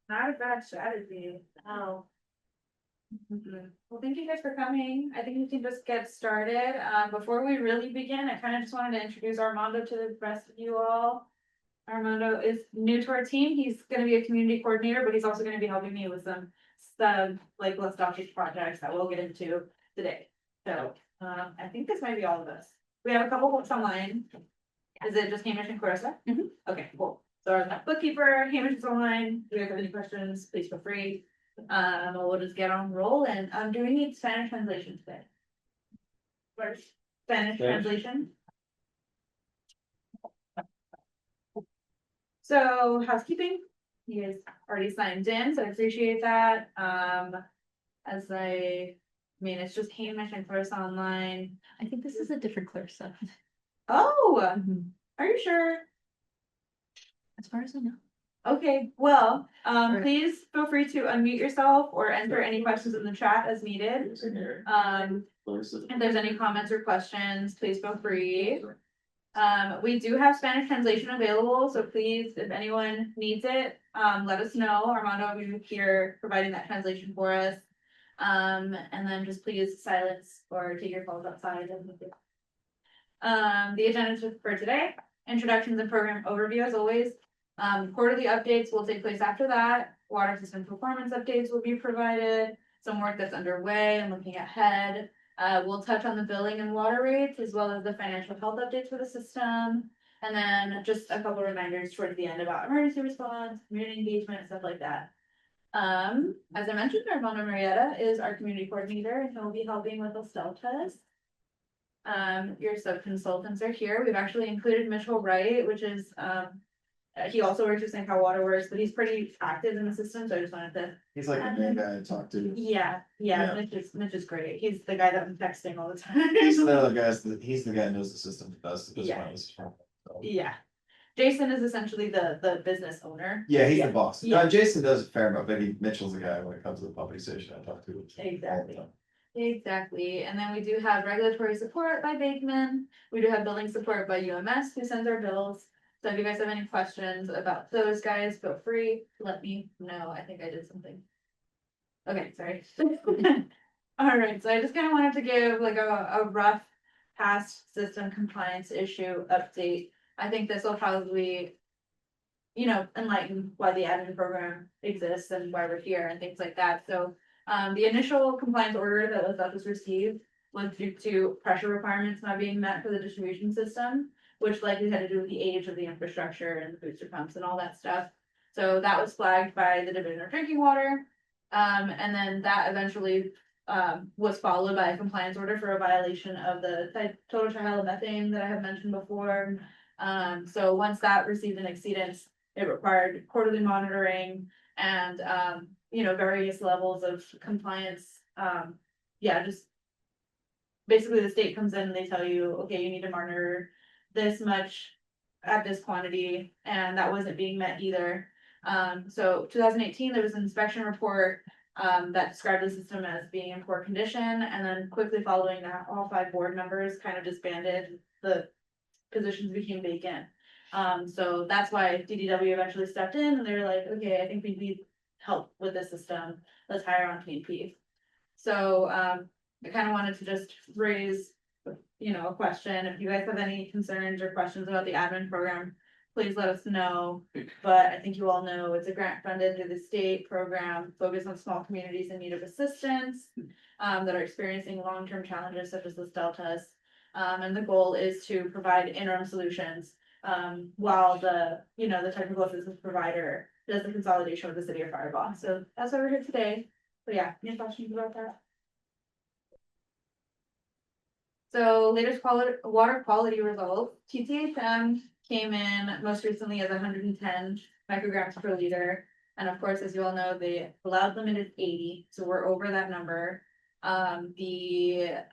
Not a bad strategy. Oh. Well, thank you guys for coming. I think we can just get started. Before we really begin, I kind of just wanted to introduce Armando to the rest of you all. Armando is new to our team. He's going to be a community coordinator, but he's also going to be helping me with some like less doctors projects that we'll get into today. So I think this might be all of us. We have a couple books online. Is it just Hamish and Clarissa? Okay, cool. So our bookkeeper, Hamish is online. Do you have any questions? Please feel free. We'll just get on roll. And do we need Spanish translation today? First, Spanish translation. So housekeeping, you guys already signed in, so I appreciate that. It's just Hamish and Clarissa online. I think this is a different Clarissa. Oh, are you sure? As far as I know. Okay, well, Right. please feel free to unmute yourself or enter any questions in the chat as needed. If there's any comments or questions, please feel free. We do have Spanish translation available, so please, if anyone needs it, let us know. Armando will be here providing that translation for us. And then just please silence or take your calls outside. The agenda for today, introductions and program overview as always. Quarterly updates will take place after that. Water system performance updates will be provided. Some work that's underway and looking ahead. We'll touch on the billing and water rates as well as the financial health updates for the system. And then just a couple reminders towards the end about emergency response, community engagement, stuff like that. As I mentioned, Armando Marietta is our community coordinator and he'll be helping with the STEL test. Your sub-consultants are here. We've actually included Mitchell Wright, which is he also works with St. Paul Water Works, but he's pretty active in the system, so I just wanted to. He's like the main guy to talk to. Yeah. Mitch is great. He's the guy that I'm texting all the time. He's the other guy. He's the guy who knows the system the best. Yeah. Yeah. Jason is essentially the business owner. Yeah, he's the boss. Yeah. Jason does a fair amount. Maybe Mitchell's the guy when it comes to the pumping station I talk to. Exactly. And then we do have regulatory support by Bakeman. We do have billing support by UMS who sends our bills. So if you guys have any questions about those guys, feel free to let me know. I think I did something. Okay, sorry. All right, so I just kind of wanted to give like a rough past system compliance issue update. I think this will probably, enlighten why the admin program exists and why we're here and things like that. So the initial compliance order that was office received was due to pressure requirements not being met for the distribution system, which likely had to do with the age of the infrastructure and the booster pumps and all that stuff. So that was flagged by the Division of Drinking Water. And then that eventually was followed by a compliance order for a violation of the total trihalometane that I have mentioned before. So once that received an exceedance, it required quarterly monitoring and various levels of compliance. Just basically the state comes in and they tell you, okay, you need to monitor this much at this quantity, and that wasn't being met either. So 2018, there was an inspection report that described the system as being in poor condition, and then quickly following that, all 5 board members kind of disbanded. The positions became vacant. So that's why DDW eventually stepped in, and they were like, okay, I think we need help with this system. Let's hire on P&P. So I kind of wanted to just raise a question. If you guys have any concerns or questions about the admin program, please let us know. But I think you all know it's a grant funded through the state program focused on small communities in need of assistance that are experiencing long-term challenges such as this deltas. And the goal is to provide interim solutions while the technical assistance provider does the consolidation with the city of Firebaugh. So that's why we're here today. But yeah, any questions about that? So latest water quality results, TTHM came in most recently as 110 micrograms per liter. And of course, as you all know, the allowed limit is 80. So we're over that number. Haloacetic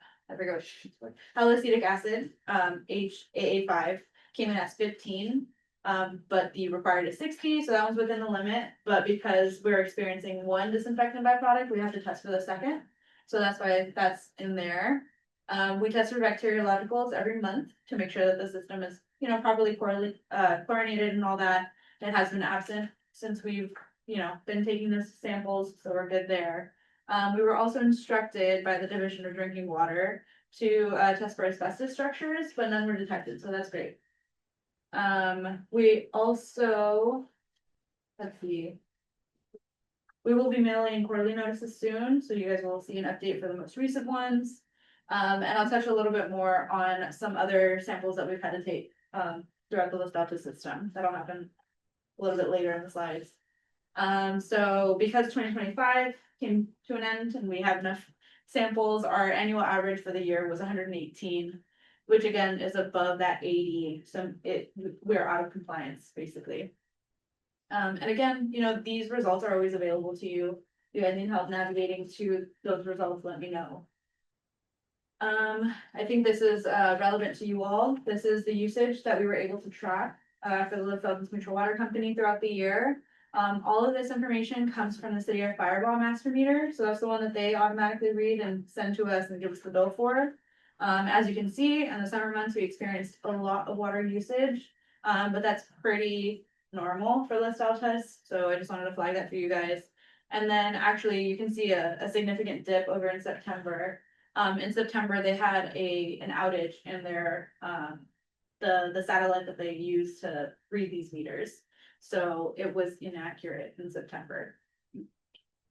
acid, HAA5 came in at 15. But the required is 60, so that one's within the limit. But because we're experiencing one disinfectant byproduct, we have to test for the second. So that's why that's in there. We test for bacteriologicals every month to make sure that the system is, properly chlorinated and all that. It has been absent since we've been taking the samples, so we're good there. We were also instructed by the Division of Drinking Water to test for asbestos structures, but none were detected, so that's great. We also, let's see. We will be mailing quarterly notices soon, so you guys will see an update for the most recent ones. And I'll touch a little bit more on some other samples that we've had to take throughout the Los Altos system. That'll happen a little bit later in the slides. So because 2025 came to an end and we have enough samples, our annual average for the year was 118, which again is above that 80. So we're out of compliance basically. And again, these results are always available to you. If you guys need help navigating to those results, let me know. I think this is relevant to you all. This is the usage that we were able to track for the Los Altos Mutual Water Company throughout the year. All of this information comes from the City of Fireball master meter. So that's the one that they automatically read and send to us and give us the bill for. As you can see, in the summer months, we experienced a lot of water usage, but that's pretty normal for Los Altos. So I just wanted to flag that for you guys. And then actually you can see a significant dip over in September. In September, they had an outage in their the satellite that they use to read these meters. So it was inaccurate in September.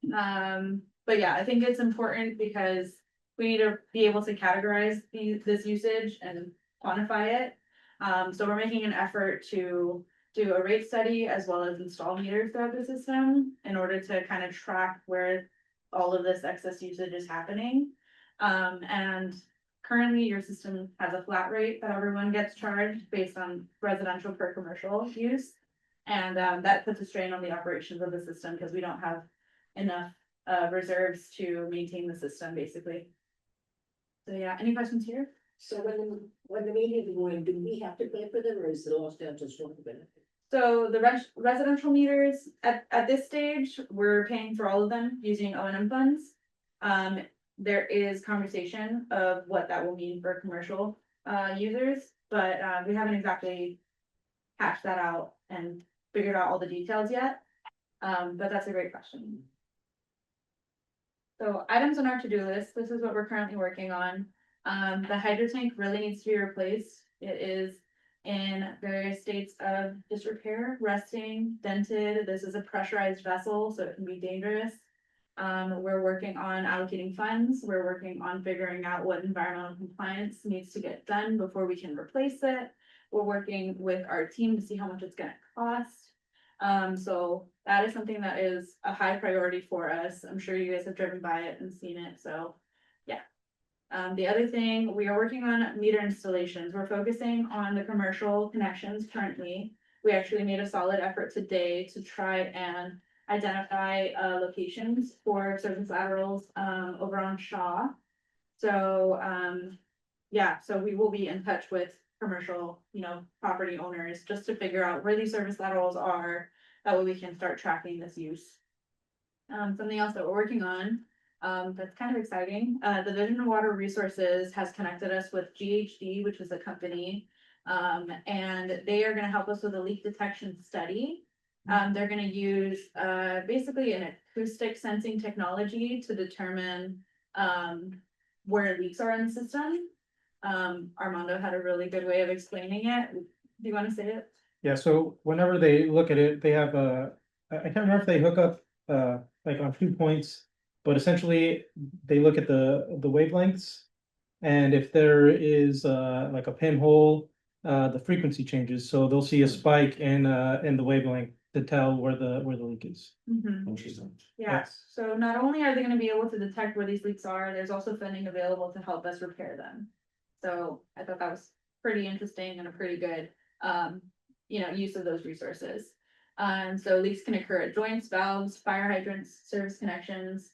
But yeah, I think it's important because we need to be able to categorize this usage and quantify it. So we're making an effort to do a rate study as well as install meters throughout the system in order to kind of track where all of this excess usage is happening. And currently your system has a flat rate that everyone gets charged based on residential per commercial use. And that puts a strain on the operations of the system because we don't have enough reserves to maintain the system basically. So yeah, any questions here? So when the meter is going, do we have to pay for them or is the Los Altos one benefit? So the residential meters at this stage, we're paying for all of them using O&M funds. There is conversation of what that will mean for commercial users, but we haven't exactly hashed that out and figured out all the details yet. But that's a great question. So items on our to-do list, this is what we're currently working on. The hydro tank really needs to be replaced. It is in various states of disrepair, rusting, dented. This is a pressurized vessel, so it can be dangerous. We're working on allocating funds. We're working on figuring out what environmental compliance needs to get done before we can replace it. We're working with our team to see how much it's going to cost. So that is something that is a high priority for us. I'm sure you guys have driven by it and seen it. So yeah. The other thing, we are working on meter installations. We're focusing on the commercial connections currently. We actually made a solid effort today to try and identify locations for service laterals over on Shaw. So yeah, so we will be in touch with commercial, property owners just to figure out where these service laterals are. That way we can start tracking this use. Something else that we're working on that's kind of exciting. The Division of Water Resources has connected us with GHD, which is a company, and they are going to help us with a leak detection study. They're going to use basically an acoustic sensing technology to determine where leaks are in the system. Armando had a really good way of explaining it. Do you want to say it? Yeah, so whenever they look at it, they have I can't remember if they hook up like on 2 points, but essentially they look at the wavelengths. And if there is like a pinhole, the frequency changes. So they'll see a spike in the wavelength to tell where the leak is. Mm-hmm. Interesting. Yeah, so not only are they going to be able to detect where these leaks are, there's also funding available to help us repair them. So I thought that was pretty interesting and a pretty good, use of those resources. And so leaks can occur at joints, valves, fire hydrants, service connections.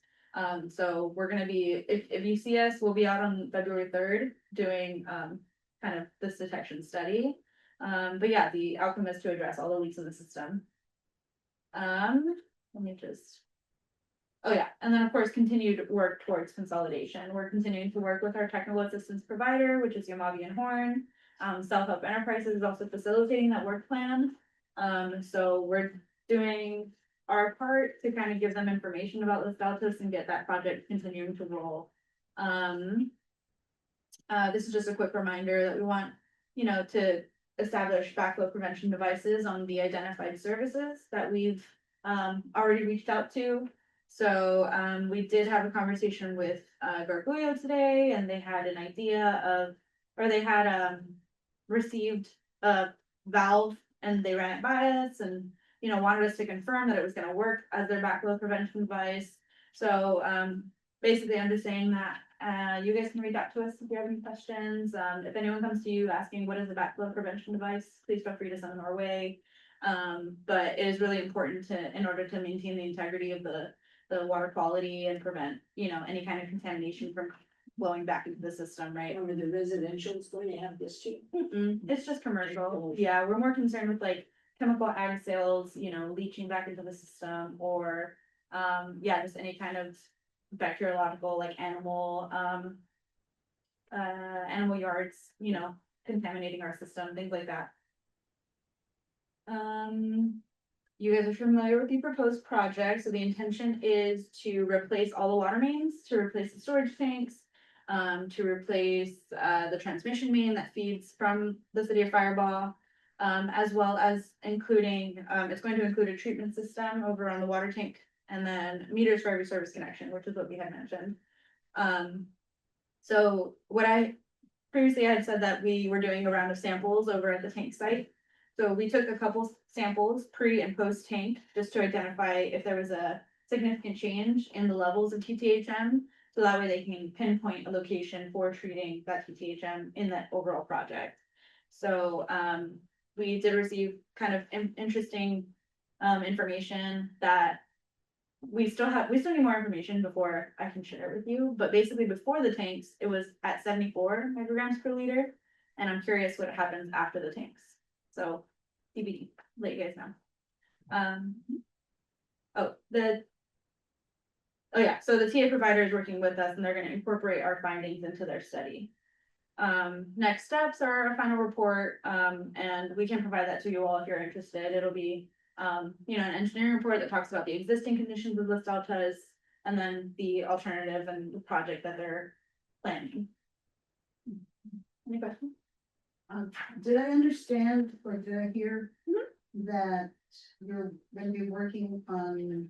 So we're going to be, if you see us, we'll be out on February 3rd doing kind of this detection study. But yeah, the outcome is to address all the leaks in the system. Let me just, oh yeah, and then of course continued work towards consolidation. We're continuing to work with our technical assistance provider, which is Yamavi and Horn. Self-Help Enterprises is also facilitating that work plan. So we're doing our part to kind of give them information about Los Altos and get that project continuing to roll. This is just a quick reminder that we want, to establish backflow prevention devices on the identified services that we've already reached out to. So we did have a conversation with Gargullo today, and they had an idea of, or they had received a valve and they ran it by us and, wanted us to confirm that it was gonna work as their backflow prevention device. So basically, I'm just saying that you guys can reach out to us if you have any questions. If anyone comes to you asking what is a backflow prevention device, please feel free to send them our way. But it is really important to, in order to maintain the integrity of the water quality and prevent, any kind of contamination from flowing back into the system, right? Or the residential is going to have this too. It's just commercial. Yeah, we're more concerned with like chemical ag sales, leaching back into the system or, just any kind of bacteriological, like animal yards, contaminating our system, things like that. You guys are familiar with the proposed project, so the intention is to replace all the water mains, to replace the storage tanks, to replace the transmission main that feeds from the city of Firebaugh, as well as including, it's going to include a treatment system over on the water tank, and then meters for every service connection, which is what we had mentioned. So what I previously had said that we were doing a round of samples over at the tank site. So we took a couple samples pre and post tank just to identify if there was a significant change in the levels of TTHM. So that way they can pinpoint a location for treating that TTHM in that overall project. So we did receive kind of interesting information that we still need more information before I can share it with you. But basically before the tanks, it was at 74 micrograms per liter. And I'm curious what happens after the tanks. So TBD, let you guys know. So the TA provider is working with us and they're gonna incorporate our findings into their study. Next steps are a final report, and we can provide that to you all if you're interested. It'll be, an engineering report that talks about the existing conditions of Los Altos and then the alternative and the project that they're planning. Any questions? Did I understand, or did I hear Mhm. that you're gonna be working on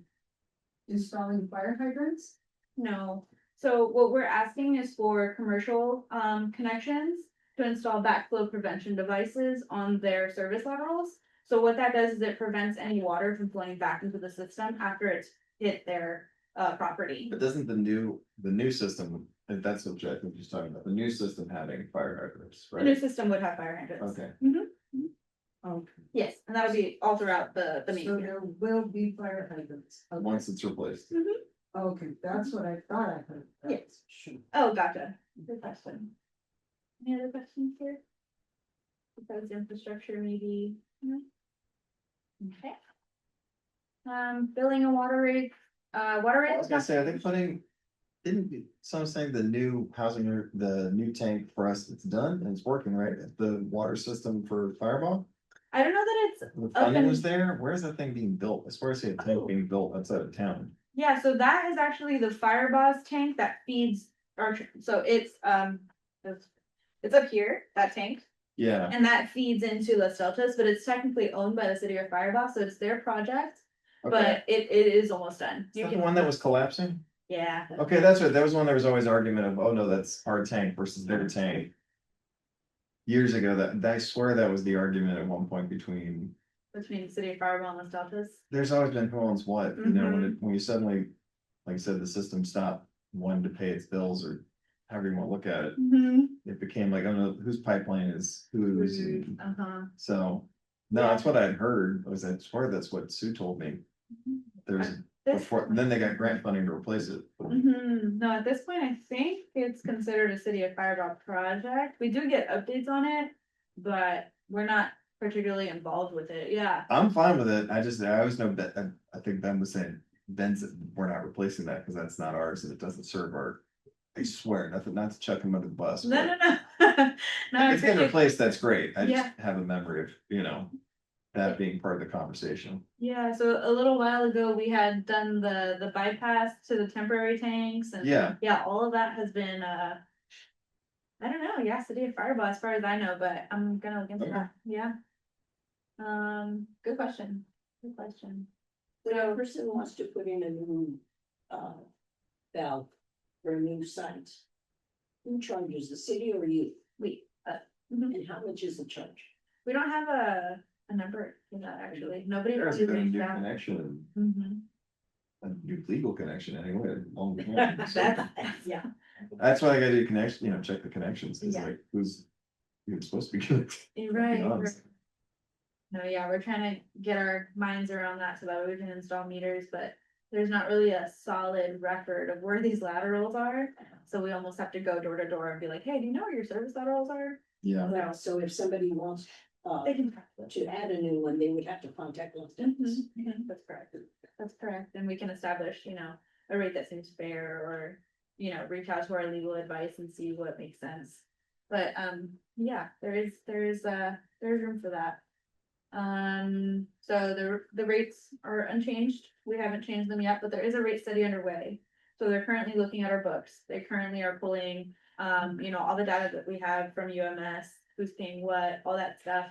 installing fire hydrants? No, so what we're asking is for commercial connections to install backflow prevention devices on their service laterals. So what that does is it prevents any water from flowing back into the system after it's hit their property. But doesn't the new system, if that's what I think you're talking about, the new system having fire hydrants, The new right? system would have fire hydrants. Okay, Okay, Yes, and that would be all throughout the main. so there will be fire hydrants. Okay. once it's replaced. Okay, that's what I thought I heard. Yes. Sure. Oh, gotcha. Good question. Any other questions here? Besides infrastructure, maybe? No? Okay. Billing and water rate, water rate. I was gonna say, I think someone saying the new housing, or the new tank for us, it's done and it's working, right? The water system for Fireball, I don't know that it's, the funding and- was there. Where's that thing being built? As far as a tank being built outside of town. yeah, so that is actually the Fireboss tank that feeds our, so it's up here, that tank. Yeah, And that feeds into Los Deltas, but it's technically owned by the city of Firebaugh, so it's their project, okay. but it is almost done. Is that the one that was collapsing? Yeah, Okay, that's right. That was one, there was always argument of, oh no, that's our tank versus their tank. Years ago, that I swear that was the argument at one point between, between the city of Firebaugh and Los Deltas. there's always been who owns what, when you suddenly, like I said, the system stopped wanting to pay its bills or however you want to look at it. It became like, I don't know, whose pipeline is whose. Uh-huh. So, no, that's what I'd heard, was I swear that's what Sue told me. There's, This, before, then they got grant funding to replace it. no, at this point, I think it's considered a city of Firebaugh project. We do get updates on it, but we're not particularly involved with it, yeah. I'm fine with it, I always know that, I think Ben was saying, we're not replacing that, because that's not ours, and it doesn't serve our. I swear, nothing, not to chuck him under the bus. No, but no, no. No, I If it's getting appreciate- replaced, that's great, I just Yeah. have a memory of, that being part of the conversation. Yeah, so a little while ago, we had done the bypass to the temporary tanks and. Yeah, Yeah, all of that has been, I don't know, yeah, City of Fireball, as far as I know, but I'm gonna look into Okay. that, yeah. Good question, good question. When a person wants to put in a new, valve for a new site, who charges, the city or you? Mhm. And how much is the charge? We don't have a number in that, actually, nobody there's really been a reached new out. connection, Mhm. a new legal connection anyway, long before. So That's, yeah, that's why I gotta do connection, check the connections, cause Yeah. like, who's supposed to be connected? you're Let's be right, honest. no, yeah, we're trying to get our minds around that so that we can install meters, but there's not really a solid record of where these laterals are. So we almost have to go door to door and be like, hey, do you know where your service laterals are? Yeah, Well, so if somebody wants, They can track it. to add a new one, they would have to contact Los Mhm, Angeles. mhm, That's correct. That's correct. And we can establish, a rate that seems fair or, reach out to our legal advice and see what makes sense. But, yeah, there's room for that. So the rates are unchanged. We haven't changed them yet, but there is a rate study underway. So they're currently looking at our books. They currently are pulling, all the data that we have from UMS, who's paying what, all that stuff.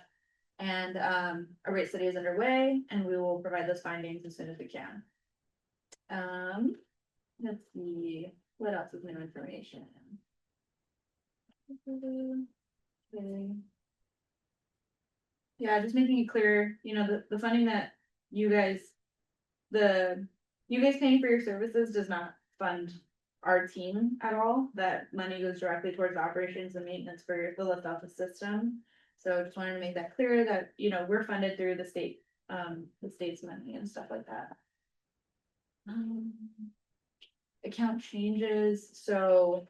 And, a rate study is underway and we will provide those findings as soon as we can. Let's see, what else is new information? Okay. Yeah, just making it clear, the funding that you guys, you guys paying for your services does not fund our team at all. That money goes directly towards operations and maintenance for the lift off the system. So just wanted to make that clear that, we're funded through the state's money and stuff like that. Account changes, so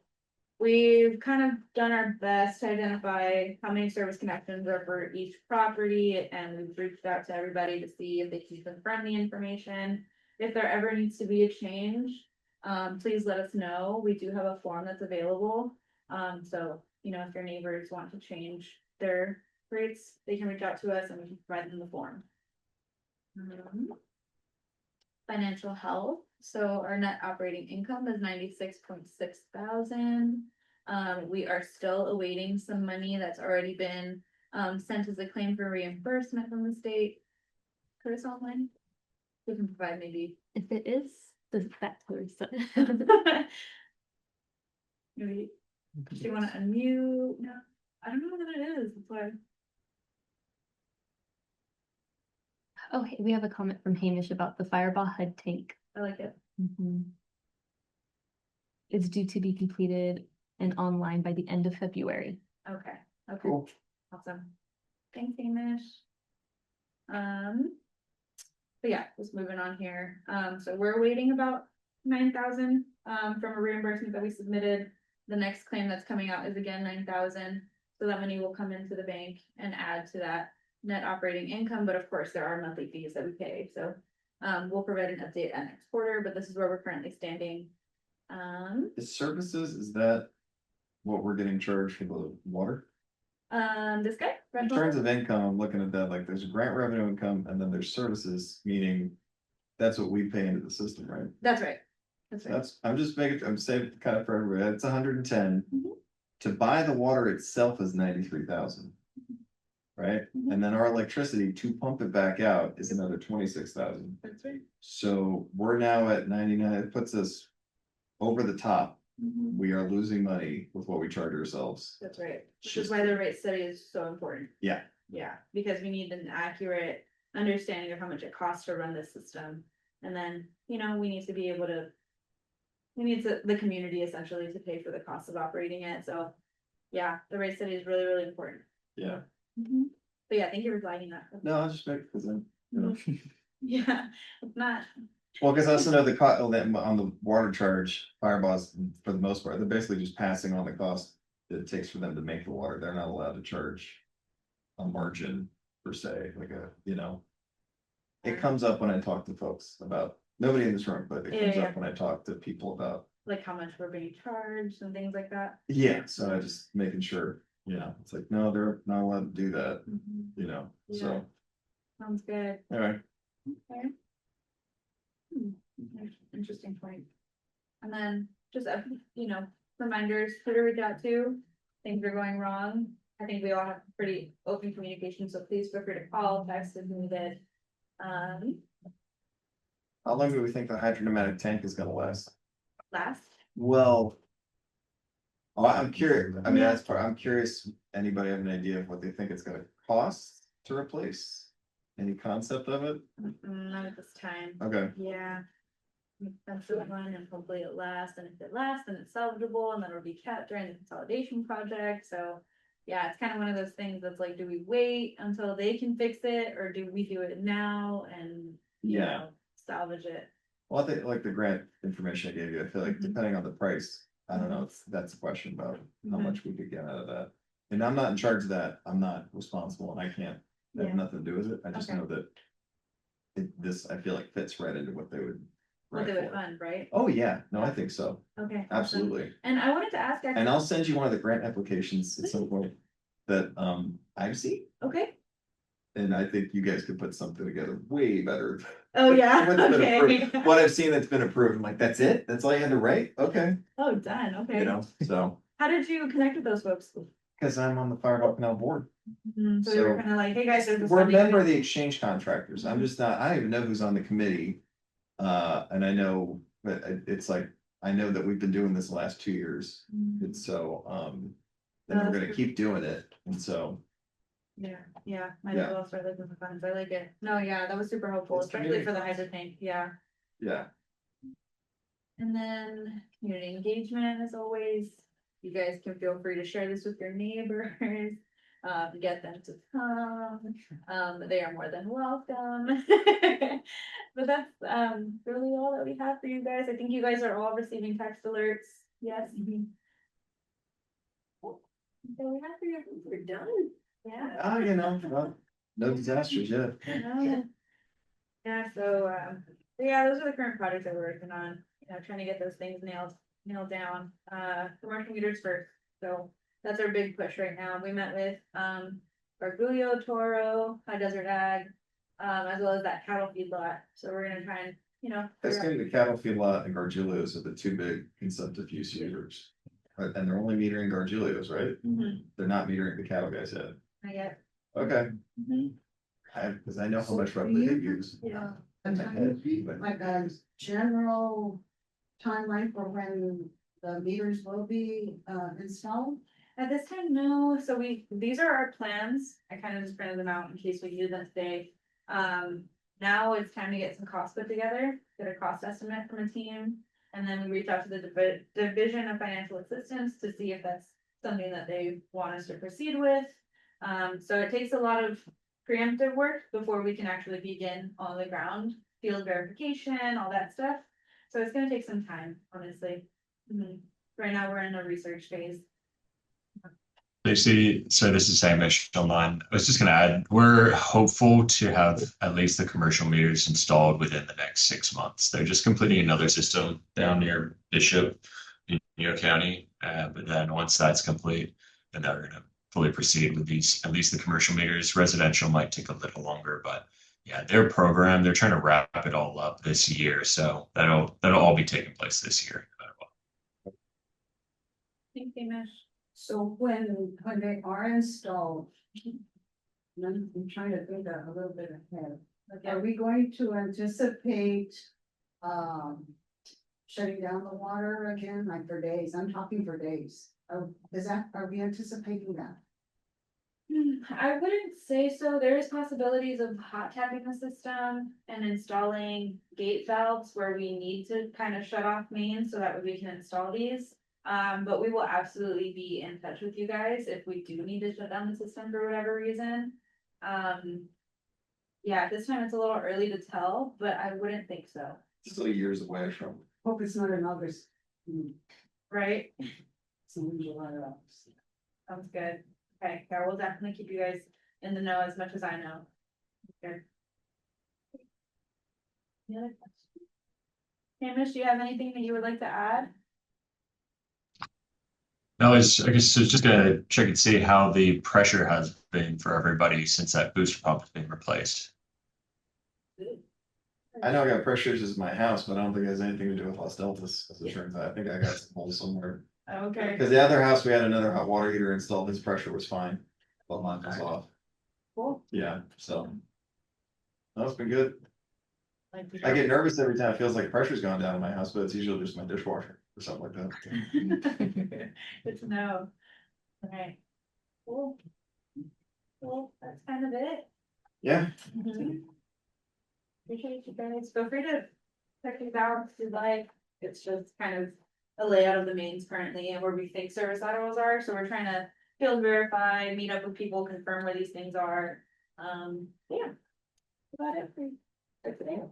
we've kind of done our best to identify how many service connections are for each property, and we've reached out to everybody to see if they can confirm the information. If there ever needs to be a change, please let us know. We do have a form that's available. So, if your neighbors want to change their rates, they can reach out to us and we can provide them the form. Financial health, so our net operating income is 96.6 thousand. We are still awaiting some money that's already been sent as a claim for reimbursement from the state. Chris online? We can provide maybe. If it is, does that clears it? Maybe, do you wanna unmute? No, I don't know what it is, that's why. Oh, hey, we have a comment from Hamish about the Fireball HUD tank. I like it. It's due to be completed and online by the end of February. Okay, okay, cool. awesome. Thanks, Hamish. But yeah, just moving on here. So we're waiting about 9,000 from a reimbursement that we submitted. The next claim that's coming out is again 9,000. So that money will come into the bank and add to that net operating income. But of course, there are monthly fees that we pay. So we'll provide an update at next quarter, but this is where we're currently standing. Is services, is that what we're getting charged for the water? This guy. In terms of income, I'm looking at that, like there's grant revenue income and then there's services, meaning that's what we pay into the system, right? That's right. That's right. I'm saying kind of for everybody, it's 110. Mhm. To buy the water itself is 93,000. Right? Mhm. And then our electricity to pump it back out is another 26,000. That's right. So we're now at 99, it puts us over the top. Mhm. We are losing money with what we charge ourselves. That's right, which is Just- why the rate study is so important. Yeah. Yeah, because we need an accurate understanding of how much it costs to run this system. And then, we need to be able to. The community essentially to pay for the cost of operating it, so. Yeah, the rate study is really, really important. Yeah. But yeah, thank you for flagging that. No, I just make, because I'm, Yeah, it's not. well, because I also know on the water charge, Fireballs, for the most part, they're basically just passing on the cost that it takes for them to make the water. They're not allowed to charge a margin per se, like it comes up when I talk to folks about, nobody in this room, but it comes Yeah. up when I talk to people about, Like how much we're being charged and things like that. yeah, so I just making sure, it's like, no, they're not allowed to do that, Mhm. so. Sounds good. All right. Okay. Interesting point. And then just, you know, reminders, who to reach out to, things are going wrong. I think we all have pretty open communication, so please feel free to call, text if needed. How long do we think the hydropneumatic tank is gonna last? Last, Well. Oh, I'm curious, I mean, Yeah. that's part, I'm curious, anybody have an idea of what they think it's gonna cost to replace? Any concept of it? not at this time. Okay, Yeah. That's the one, and hopefully it lasts, and if it lasts, then it's salvageable, and then it'll be kept during the consolidation project, so. Yeah, it's kind of one of those things that's like, do we wait until they can fix it, or do we do it now and, you Yeah. know, salvage it? well, I think like the grant information I gave you, I feel like Mhm. depending on the price, I don't know, that's a question about how Mhm. much we could get out of that. And I'm not in charge of that, I'm not responsible and I can't, I Yeah. have nothing to do with it, I just Okay. know that. This, I feel like fits right into what they would. What they write would for. fund, right? Oh, yeah, no, I think so, Okay. awesome. absolutely. And I wanted to ask, And actually, I'll send you one of the grant applications at some point that I've seen. okay, And I think you guys could put something together way better. oh, yeah, What's been okay. approved. What I've seen that's been approved, I'm like, that's it? That's all you had to write? Okay, Oh, done, you okay. know, so, How did you connect with those folks? cause I'm on the Firehawk Canal board. So they were So- kind of like, hey, guys, there's this. We're a funding member of coming. the exchange contractors. I'm just not, I don't even know who's on the committee. And I know, but it's like, I know that we've been doing this the last 2 years. Mhm. And so, and That's we're gonna good. keep doing it. And so, Yeah, might Yeah. as well start looking for funds, I like it. No, yeah, that was super helpful, It's especially for the community hydro tank, yeah. yeah. And then community engagement, as always, you guys can feel free to share this with your neighbors. Get them to come, they are more than welcome. But that's, really all that we have for you guys, I think you guys are all receiving text alerts, yes? So we have for you, We're done. yeah. You know, well, no disasters yet. Yeah. Yeah, so yeah, those are the current projects that we're working on, you know, trying to get those things nailed down, commercial meters first, so. That's our big push right now, we met with, Bargulio, Toro, High Desert Ag, as well as that cattle feedlot, so we're gonna try and, you know. That's figure out- gonna be the cattle feedlot and Gargiulos are the two big incentive use users. And they're only metering Gargiulos, right? Mhm, They're not metering the cattle guys yet. not yet. Okay, Mhm. cause I know how much roughly they use. Yeah. A time, like a general timeline for when the meters will be installed? At this time, no, so these are our plans, I kind of just printed them out in case we use them today. Now it's time to get some costs put together, get a cost estimate from a team. And then we reach out to the Division of Financial Assistance to see if that's something that they want us to proceed with. So it takes a lot of preemptive work before we can actually begin on the ground, field verification, all that stuff. So it's gonna take some time, honestly. Right now, we're in a research phase. Lucy, so this is Hamish online. I was just going to add, we're hopeful to have at least the commercial meters installed within the next 6 months. They're just completing another system down near Bishop in New York County. But then once that's complete, then they're going to fully proceed with these, at least the commercial meters. Residential might take a little longer, but yeah, their program, they're trying to wrap it all up this year. So that'll all be taking place this year, no matter what. Thanks, Hamish. So when they are installed. and I'm trying to think a little bit ahead. Are we going to anticipate, shutting down the water again, like for days? I'm talking for days. Are we anticipating that? I wouldn't say so. There is possibilities of hot tapping the system and installing gate valves where we need to kind of shut off mains so that we can install these. But we will absolutely be in touch with you guys if we do need to shut down the system for whatever reason. Yeah, at this time it's a little early to tell, but I wouldn't think so, Still years away from. Hope it's not in August. right? It's in July or August. Sounds good. Okay, yeah, we'll definitely keep you guys in the know as much as I know. Good. Any other questions? Hamish, do you have anything that you would like to add? No, I guess I was just going to check and see how the pressure has been for everybody since that booster pump has been replaced. I know I got pressure issues in my house, but I don't think it has anything to do with Los Deltas, as it turns out. I think I got some holes somewhere. Okay. Cause the other house, we had another hot water heater installed, his pressure was fine, but mine was off. Cool. Yeah, so. That's been good. Like, I get nervous every time it feels like pressure's gone down in my house, but it's usually just my dishwasher or something like that. Good to know. Alright. Cool. Well, that's kind of it. Yeah, Appreciate you guys. Feel free to check these out if you'd like. It's just kind of a layout of the mains currently and where we think service laterals are. So we're trying to field verify, meet up with people, confirm where these things are. Yeah. That's about it for today.